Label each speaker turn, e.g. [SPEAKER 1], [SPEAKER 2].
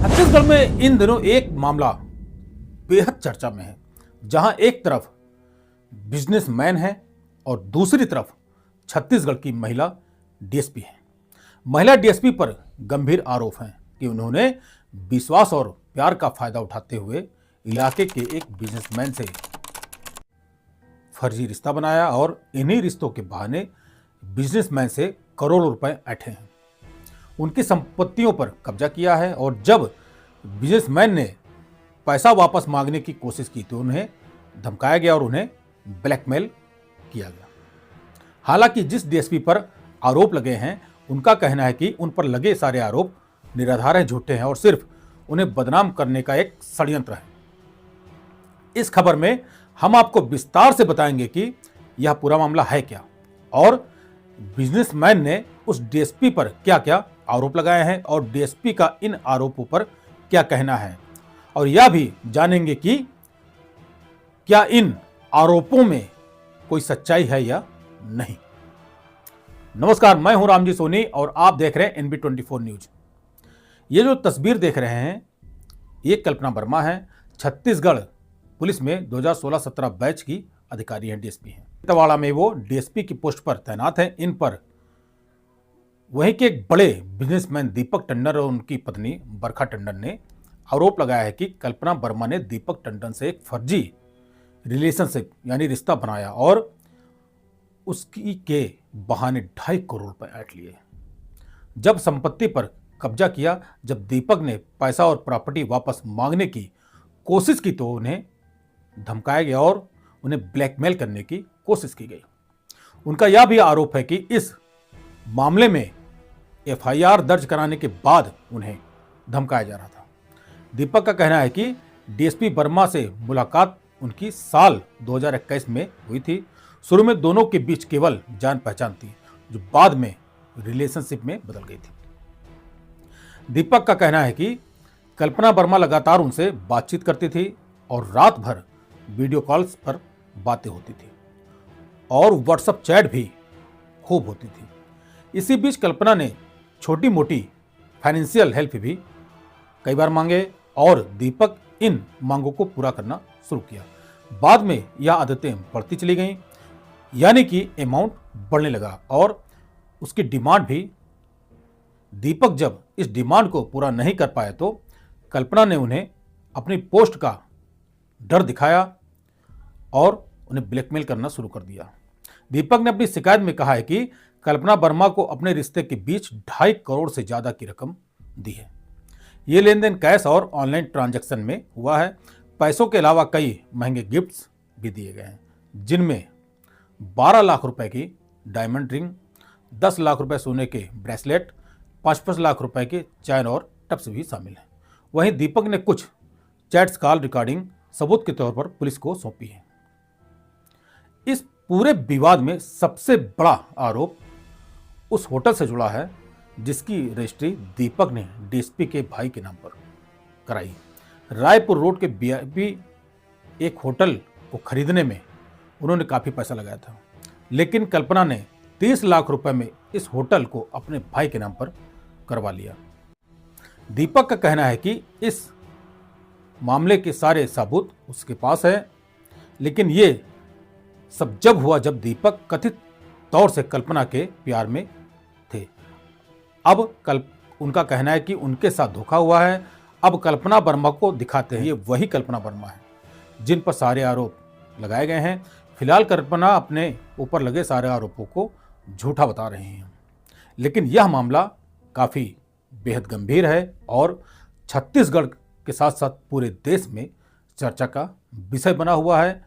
[SPEAKER 1] छत्तीसगढ़ में इन दिनों एक मामला बेहद चर्चा में है, जहां एक तरफ बिजनेसमैन है और दूसरी तरफ छत्तीसगढ़ की महिला डीएसपी है। महिला डीएसपी पर गंभीर आरोप हैं कि उन्होंने विश्वास और प्यार का फायदा उठाते हुए इलाके के एक बिजनेसमैन से फर्जी रिश्ता बनाया और इन्हीं रिश्तों के बहाने बिजनेसमैन से करोड़ों रुपए ऐंठे हैं, उनकी संपत्तियों पर कब्जा किया है। और जब बिजनेसमैन ने पैसा वापस मांगने की कोशिश की तो उन्हें धमकाया गया और उन्हें ब्लैकमेल किया गया। हालांकि जिस डीएसपी पर आरोप लगे हैं उनका कहना है कि उन पर लगे सारे आरोप निराधार हैं, झूठे हैं और सिर्फ उन्हें बदनाम करने का एक षड्यंत्र है। इस खबर में हम आपको विस्तार से बताएंगे कि यह पूरा मामला है क्या और बिजनेसमैन ने उस डीएसपी पर क्या क्या आरोप लगाए हैं और डीएसपी का इन आरोपों पर क्या कहना है, और यह भी जानेंगे कि क्या इन आरोपों में कोई सच्चाई है या नहीं। नमस्कार, मैं हूं रामजी सोनी और आप देख रहे हैं NB24 न्यूज। ये जो तस्वीर देख रहे हैं ये कल्पना वर्मा है, छत्तीसगढ़ पुलिस में 2016-17 बैच की अधिकारी हैं, डीएसपी हैं। दंतेवाड़ा में वो डीएसपी की पोस्ट पर तैनात हैं। इन पर वहीं के एक बड़े बिजनेसमैन दीपक टंडन और उनकी पत्नी बरखा टंडन ने आरोप लगाया है कि कल्पना वर्मा ने दीपक टंडन से एक फर्जी रिलेशनशिप यानी रिश्ता बनाया और उसकी के बहाने 2.5 करोड़ रुपए ऐंठ लिए। जब संपत्ति पर कब्जा किया, जब दीपक ने पैसा और प्रॉपर्टी वापस मांगने की कोशिश की तो उन्हें धमकाया गया और उन्हें ब्लैकमेल करने की कोशिश की गई। उनका यह भी आरोप है कि इस मामले में एफआईआर दर्ज कराने के बाद उन्हें धमकाया जा रहा था। दीपक का कहना है कि डीएसपी वर्मा से मुलाकात उनकी साल 2021 में हुई थी। शुरू में दोनों के बीच केवल जान पहचान थी, जो बाद में रिलेशनशिप में बदल गई थी। दीपक का कहना है कि कल्पना वर्मा लगातार उनसे बातचीत करती थी और रात भर वीडियो कॉल्स पर बातें होती थी और व्हाट्सएप चैट भी खूब होती थी। इसी बीच कल्पना ने छोटी मोटी फाइनेंशियल हेल्प भी कई बार मांगे और दीपक इन मांगों को पूरा करना शुरू किया। बाद में यह आदतें बढ़ती चली गईं, यानी कि अमाउंट बढ़ने लगा और उसकी डिमांड भी। दीपक जब इस डिमांड को पूरा नहीं कर पाए तो कल्पना ने उन्हें अपनी पोस्ट का डर दिखाया और उन्हें ब्लैकमेल करना शुरू कर दिया। दीपक ने अपनी शिकायत में कहा है कि कल्पना वर्मा को अपने रिश्ते के बीच 2.5 करोड़ से ज्यादा की रकम दी है। ये लेन देन कैश और ऑनलाइन ट्रांजैक्शन में हुआ है। पैसों के अलावा कई महंगे गिफ्ट्स भी दिए गए हैं, जिनमें 12 लाख रुपए की डायमंड रिंग, 10 लाख रुपए सोने के ब्रेसलेट, 5-5 लाख रुपए के चैन और टप्स भी शामिल हैं। वहीं दीपक ने कुछ चैट्स कॉल रिकॉर्डिंग सबूत के तौर पर पुलिस को सौंपी है। इस पूरे विवाद में सबसे बड़ा आरोप उस होटल से जुड़ा है जिसकी रजिस्ट्री दीपक ने डीएसपी के भाई के नाम पर कराई। रायपुर रोड के वीआईपी एक होटल को खरीदने में उन्होंने काफ़ी पैसा लगाया था, लेकिन कल्पना ने 30 लाख रुपए में इस होटल को अपने भाई के नाम पर करवा लिया। दीपक का कहना है कि इस मामले के सारे सबूत उसके पास है, लेकिन ये सब जब हुआ जब दीपक कथित तौर से कल्पना के प्यार में थे। अब उनका कहना है कि उनके साथ धोखा हुआ है। अब कल्पना वर्मा को दिखाते हैं, ये वही कल्पना वर्मा है जिन पर सारे आरोप लगाए गए हैं। फिलहाल कल्पना अपने ऊपर लगे सारे आरोपों को झूठा बता रहे हैं, लेकिन यह मामला काफ़ी बेहद गंभीर है और छत्तीसगढ़ के साथ साथ पूरे देश में चर्चा का विषय बना हुआ है।